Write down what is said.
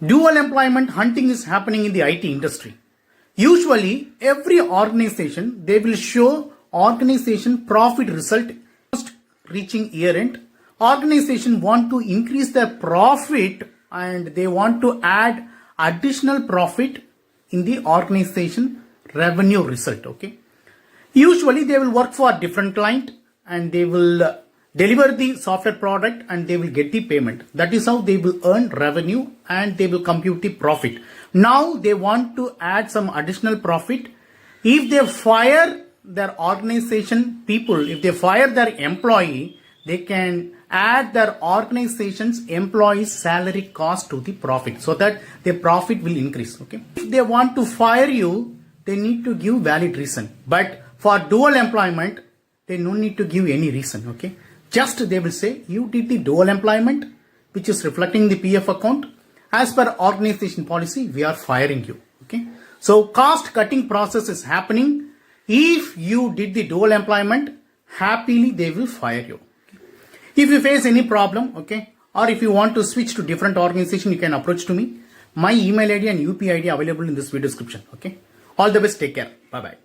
Dual employment hunting is happening in the IT industry. Usually, every organization, they will show organization profit result reaching year end. Organization want to increase their profit and they want to add additional profit in the organization revenue result. Okay. Usually, they will work for a different client and they will deliver the software product and they will get the payment. That is how they will earn revenue and they will compute the profit. Now they want to add some additional profit. If they fire their organization people, if they fire their employee, they can add their organization's employee's salary cost to the profit so that their profit will increase. Okay. If they want to fire you, they need to give valid reason. But for dual employment, they no need to give any reason. Okay. Just they will say, you did the dual employment, which is reflecting the PF account. As per organization policy, we are firing you. Okay. So cost cutting process is happening. If you did the dual employment, happily they will fire you. Okay. If you face any problem, okay, or if you want to switch to different organization, you can approach to me. My email ID and UPI ID available in this video description. Okay. All the best. Take care. Bye bye.